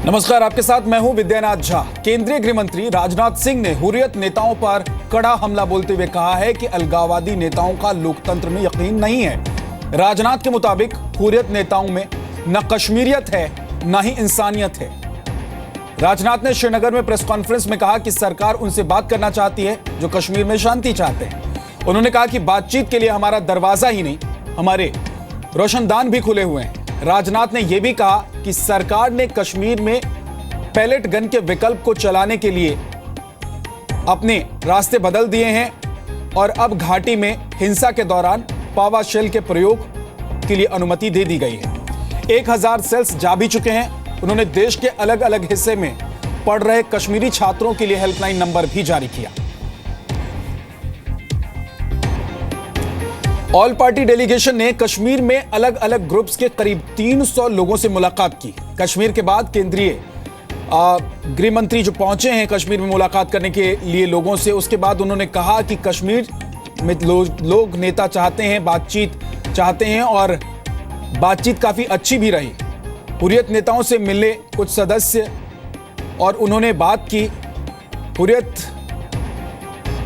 नमस्कार, आपके साथ मैं हूं विद्यानाथ झा। केंद्रीय गृह मंत्री राजनाथ सिंह ने हुर्रियत नेताओं पर कड़ा हमला बोलते हुए कहा है कि अलगाववादी नेताओं का लोकतंत्र में यकीन नहीं है। राजनाथ के मुताबिक हुर्रियत नेताओं में न कश्मीरियत है न ही इंसानियत है। राजनाथ ने श्रीनगर में प्रेस कॉन्फ्रेंस में कहा कि सरकार उनसे बात करना चाहती है जो कश्मीर में शांति चाहते हैं। उन्होंने कहा कि बातचीत के लिए हमारा दरवाजा ही नहीं, हमारे रोशनदान भी खुले हुए हैं। राजनाथ ने यह भी कहा कि सरकार ने कश्मीर में पैलेट गन के विकल्प को चलाने के लिए अपने रास्ते बदल दिए हैं और अब घाटी में हिंसा के दौरान पावा शेल के प्रयोग के लिए अनुमति दे दी गई है। 1000 सेल्स जा भी चुके हैं। उन्होंने देश के अलग अलग हिस्से में पढ़ रहे कश्मीरी छात्रों के लिए हेल्पलाइन नंबर भी जारी किया। ऑल पार्टी डेलीगेशन ने कश्मीर में अलग अलग ग्रुप्स के करीब 300 लोगों से मुलाकात की। कश्मीर के बाद केंद्रीय गृह मंत्री जो पहुंचे हैं कश्मीर में मुलाकात करने के लिए लोगों से, उसके बाद उन्होंने कहा कि कश्मीर में लोग नेता चाहते हैं, बातचीत चाहते हैं और बातचीत काफी अच्छी भी रही। हुर्रियत नेताओं से मिले कुछ सदस्य और उन्होंने बात की। हुर्रियत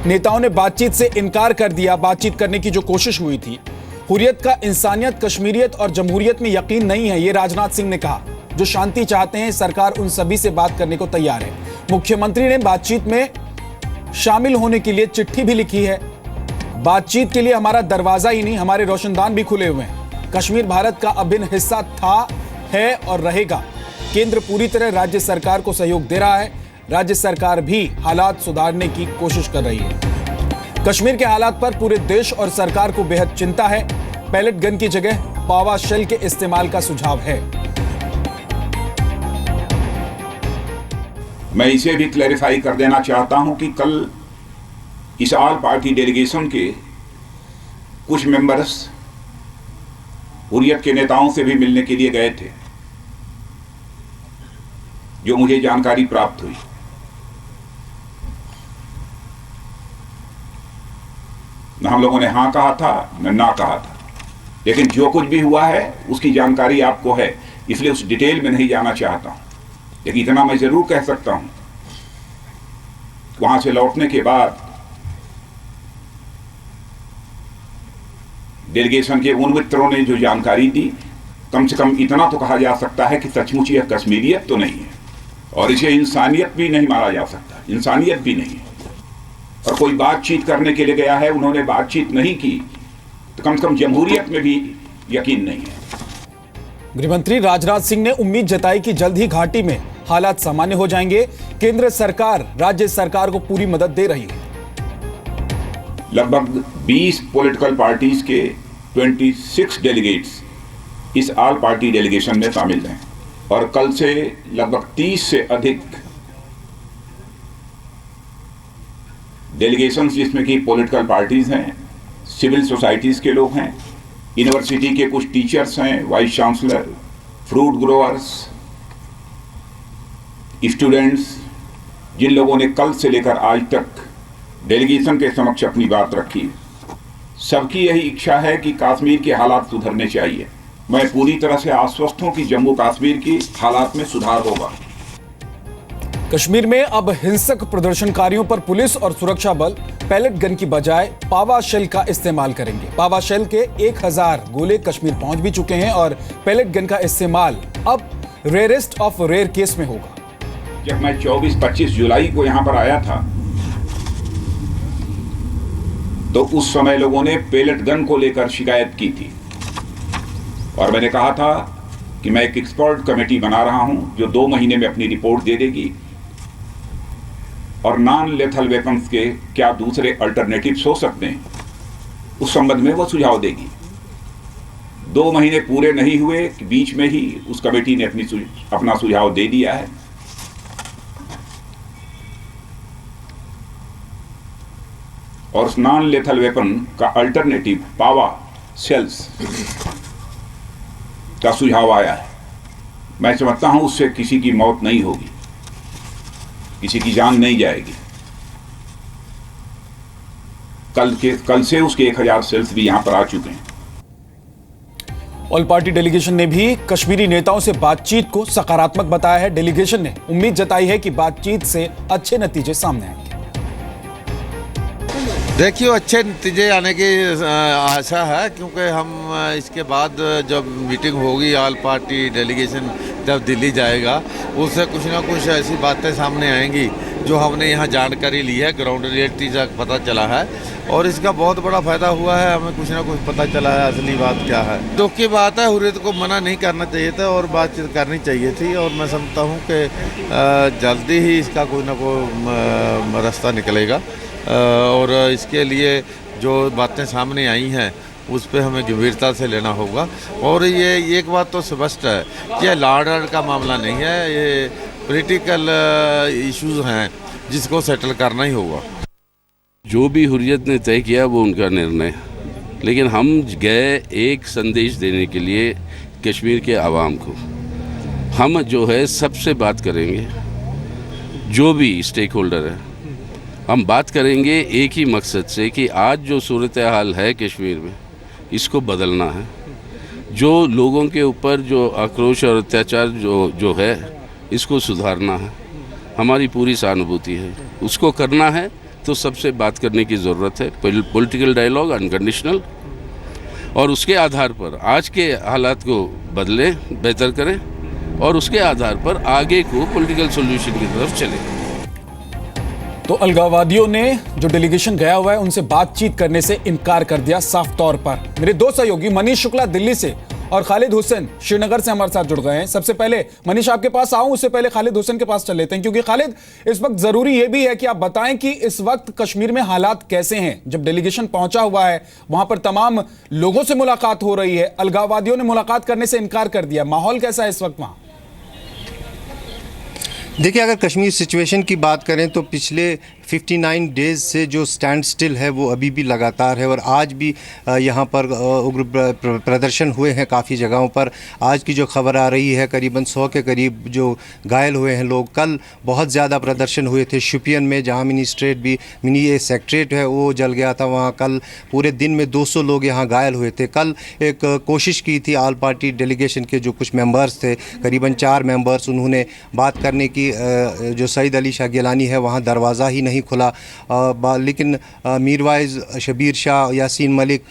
नेताओं ने बातचीत से इनकार कर दिया। बातचीत करने की जो कोशिश हुई थी, हुर्रियत का इंसानियत, कश्मीरियत और जमहूरियत में यकीन नहीं है, ये राजनाथ सिंह ने कहा। जो शांति चाहते हैं, सरकार उन सभी से बात करने को तैयार है। मुख्यमंत्री ने बातचीत में शामिल होने के लिए चिट्ठी भी लिखी है। बातचीत के लिए हमारा दरवाजा ही नहीं, हमारे रोशनदान भी खुले हुए हैं। कश्मीर भारत का अभिन्न हिस्सा था, है और रहेगा। केंद्र पूरी तरह राज्य सरकार को सहयोग दे रहा है। राज्य सरकार भी हालात सुधारने की कोशिश कर रही है। कश्मीर के हालात पर पूरे देश और सरकार को बेहद चिंता है। पैलेट गन की जगह पावा शेल के इस्तेमाल का सुझाव है। मैं इसे भी क्लैरिफाई कर देना चाहता हूं कि कल इस ऑल पार्टी डेलीगेशन के कुछ मेंबर्स हुर्रियत के नेताओं से भी मिलने के लिए गए थे, जो मुझे जानकारी प्राप्त हुई। न हम लोगों ने हां कहा था न ना कहा था, लेकिन जो कुछ भी हुआ है उसकी जानकारी आपको है, इसलिए उस डिटेल में नहीं जाना चाहता हूं। लेकिन इतना मैं जरूर कह सकता हूं, वहां से लौटने के बाद डेलीगेशन के उन मित्रों ने जो जानकारी दी, कम से कम इतना तो कहा जा सकता है कि सचमुच यह कश्मीरियत तो नहीं है और इसे इंसानियत भी नहीं माना जा सकता। इंसानियत भी नहीं है। और कोई बातचीत करने के लिए गया है, उन्होंने बातचीत नहीं की, तो कम से कम जमहूरियत में भी यकीन नहीं है। गृहमंत्री राजनाथ सिंह ने उम्मीद जताई कि जल्द ही घाटी में हालात सामान्य हो जाएंगे। केंद्र सरकार राज्य सरकार को पूरी मदद दे रही है। लगभग 20 पॉलिटिकल पार्टीज के 26 डेलीगेट्स इस ऑल पार्टी डेलीगेशन में शामिल हैं और कल से लगभग 30 से अधिक डेलीगेशंस, जिसमें कि पॉलिटिकल पार्टीज हैं, सिविल सोसाइटीज के लोग हैं, यूनिवर्सिटी के कुछ टीचर्स हैं, vice chancellor, fruit growers, students, जिन लोगों ने कल से लेकर आज तक डेलीगेशन के समक्ष अपनी बात रखी, सबकी यही इच्छा है कि कश्मीर के हालात सुधरने चाहिए। मैं पूरी तरह से आश्वस्त हूं कि जम्मू कश्मीर की हालात में सुधार होगा। कश्मीर में अब हिंसक प्रदर्शनकारियों पर पुलिस और सुरक्षा बल पैलेट गन की बजाय पावा शेल का इस्तेमाल करेंगे। पावा शेल के 1000 गोले कश्मीर पहुंच भी चुके हैं और पैलेट गन का इस्तेमाल अब रेयरेस्ट ऑफ रेयर केस में होगा। जब मैं 24-25 जुलाई को यहां पर आया था, तो उस समय लोगों ने पैलेट गन को लेकर शिकायत की थी और मैंने कहा था कि मैं एक एक्सपर्ट कमेटी बना रहा हूं जो 2 महीने में अपनी रिपोर्ट दे देगी और नॉन लेथल वेपन्स के क्या दूसरे अल्टरनेटिव्स हो सकते हैं, उस संबंध में वो सुझाव देगी। 2 महीने पूरे नहीं हुए कि बीच में ही उस कमेटी ने अपना सुझाव दे दिया है। और उस नॉन लेथल वेपन का अल्टरनेटिव पावा शेल्स का सुझाव आया है। मैं समझता हूं उससे किसी की मौत नहीं होगी, किसी की जान नहीं जाएगी। कल से उसके 1000 सेल्स भी यहां पर आ चुके हैं। ऑल पार्टी डेलीगेशन ने भी कश्मीरी नेताओं से बातचीत को सकारात्मक बताया है। डेलीगेशन ने उम्मीद जताई है कि बातचीत से अच्छे नतीजे सामने आएंगे। देखिए, अच्छे नतीजे आने की आशा है, क्योंकि हम इसके बाद जब मीटिंग होगी ऑल पार्टी डेलीगेशन जब दिल्ली जाएगा, उससे कुछ ना कुछ ऐसी बातें सामने आएंगी जो हमने यहाँ जानकारी ली है, ग्राउंड रियलिटी तक पता चला है और इसका बहुत बड़ा फायदा हुआ है। हमें कुछ ना कुछ पता चला है असली बात क्या है। दुख की बात है, हुर्रियत को मना नहीं करना चाहिए था और बातचीत करनी चाहिए थी और मैं समझता हूँ कि जल्दी ही इसका कोई ना कोई रास्ता निकलेगा और इसके लिए जो बातें सामने आई हैं उस पर हमें गंभीरता से लेना होगा। और ये एक बात तो स्पष्ट है कि ये लॉ एंड ऑर्डर का मामला नहीं है, ये पॉलिटिकल इश्यूज हैं जिसको सेटल करना ही होगा। जो भी हुर्रियत ने तय किया वो उनका निर्णय, लेकिन हम गए एक संदेश देने के लिए कश्मीर के आवाम को। हम जो है सबसे बात करेंगे, जो भी स्टेक होल्डर है, हम बात करेंगे एक ही मकसद से कि आज जो सूरत हाल है कश्मीर में, इसको बदलना है। जो लोगों के ऊपर जो आक्रोश और अत्याचार जो है, इसको सुधारना है। हमारी पूरी सहानुभूति है, उसको करना है तो सबसे बात करने की ज़रूरत है। पॉलिटिकल डायलॉग अनकंडीशनल, और उसके आधार पर आज के हालात को बदलें, बेहतर करें और उसके आधार पर आगे को पॉलिटिकल सॉल्यूशन की तरफ चलें। तो अलगाववादियों ने जो डेलीगेशन गया हुआ है उनसे बातचीत करने से इनकार कर दिया साफ तौर पर। मेरे दो सहयोगी मनीष शुक्ला दिल्ली से और खालिद हुसैन श्रीनगर से हमारे साथ जुड़ गए हैं। सबसे पहले मनीष आपके पास आऊं, उससे पहले खालिद हुसैन के पास चल लेते हैं, क्योंकि खालिद इस वक्त जरूरी यह भी है कि आप बताएं कि इस वक्त कश्मीर में हालात कैसे हैं। जब डेलीगेशन पहुंचा हुआ है वहां पर तमाम लोगों से मुलाकात हो रही है, अलगाववादियों ने मुलाकात करने से इनकार कर दिया, माहौल कैसा है इस वक्त वहां? देखिए, अगर कश्मीर सिचुएशन की बात करें तो पिछले 59 डेज़ से जो स्टैंड स्टिल है वो अभी भी लगातार है और आज भी यहाँ पर उग्र प्रदर्शन हुए हैं काफ़ी जगहों पर। आज की जो खबर आ रही है करीबन 100 के करीब जो घायल हुए हैं लोग। कल बहुत ज़्यादा प्रदर्शन हुए थे शुपियन में, जहाँ मिनी सेक्रेटरीट है वो जल गया था। वहाँ कल पूरे दिन में 200 लोग यहाँ घायल हुए थे। कल एक कोशिश की थी ऑल पार्टी डेलीगेशन के जो कुछ मेंबर्स थे, करीबन 4 मेंबर्स, उन्होंने बात करने की जो सईद अली शाह गिलानी है वहाँ दरवाज़ा ही नहीं खुला, लेकिन मीरवाइज, शबीर शाह, यासीन मलिक,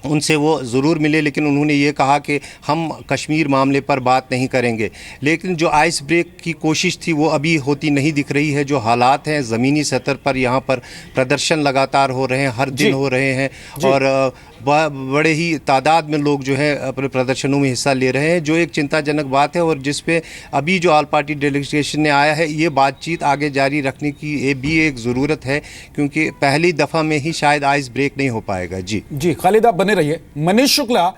उनसे वो ज़रूर मिले, लेकिन उन्होंने ये कहा कि हम कश्मीर मामले पर बात नहीं करेंगे। लेकिन जो आइस ब्रेक की कोशिश थी वो अभी होती नहीं दिख रही है। जो हालात हैं ज़मीनी सतह पर, यहाँ पर प्रदर्शन लगातार हो रहे हैं, हर दिन हो रहे हैं और बड़े ही तादाद में लोग जो है अपने प्रदर्शनों में हिस्सा ले रहे हैं, जो एक चिंताजनक बात है और जिस पे अभी जो ऑल पार्टी डेलीगेशन ने आया है, ये बातचीत आगे जारी रखने की ये भी एक ज़रूरत है, क्योंकि पहली दफ़ा में ही शायद आइस ब्रेक नहीं हो पाएगा। जी खालिद आप बने रहिए। मनीष शुक्ला,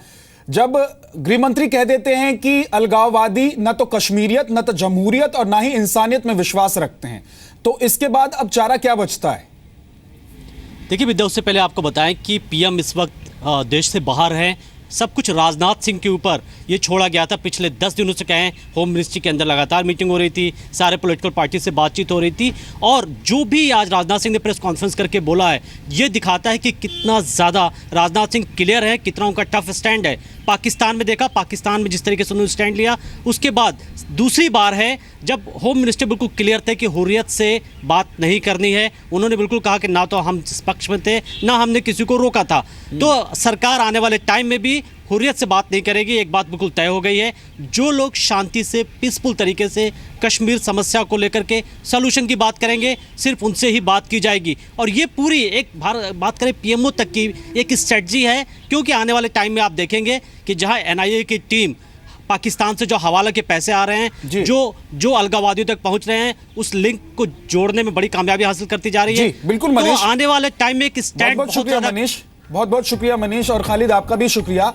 जब गृह मंत्री कह देते हैं कि अलगाववादी न तो कश्मीरियत, न तो जमहूरियत और न ही इंसानियत में विश्वास रखते हैं, तो इसके बाद अब चारा क्या बचता है? देखिए विद्या, उससे पहले आपको बताएं कि पीएम इस वक्त देश से बाहर हैं। सब कुछ राजनाथ सिंह के ऊपर ये छोड़ा गया था। पिछले 10 दिनों से कहें, होम मिनिस्ट्री के अंदर लगातार मीटिंग हो रही थी, सारे पॉलिटिकल पार्टी से बातचीत हो रही थी और जो भी आज राजनाथ सिंह ने प्रेस कॉन्फ्रेंस करके बोला है, ये दिखाता है कि कितना ज़्यादा राजनाथ सिंह क्लियर है, कितना उनका टफ स्टैंड है। पाकिस्तान में देखा, पाकिस्तान में जिस तरीके से उन्होंने स्टैंड लिया, उसके बाद दूसरी बार है जब होम मिनिस्टर बिल्कुल क्लियर थे कि हुर्रियत से बात नहीं करनी है। उन्होंने बिल्कुल कहा कि ना तो हम इस पक्ष में थे, ना हमने किसी को रोका था। तो सरकार आने वाले टाइम में भी हुर्रियत से बात नहीं करेगी, एक बात बिल्कुल तय हो गई है। जो लोग शांति से, पीसफुल तरीके से कश्मीर समस्या को लेकर के सॉल्यूशन की बात करेंगे, सिर्फ उनसे ही बात की जाएगी। और ये पूरी एक बात करें पीएमओ तक की एक स्ट्रेटजी है, क्योंकि आने वाले टाइम में आप देखेंगे कि जहां एनआईए की टीम पाकिस्तान से जो हवाला के पैसे आ रहे हैं, जो अलगाववादियों तक पहुंच रहे हैं, उस लिंक को जोड़ने में बड़ी कामयाबी हासिल करती जा रही है। बिल्कुल मनीष, तो आने वाले टाइम में एक स्टैंड बहुत शुक्रिया मनीष, बहुत बहुत शुक्रिया मनीष, और खालिद आपका भी शुक्रिया।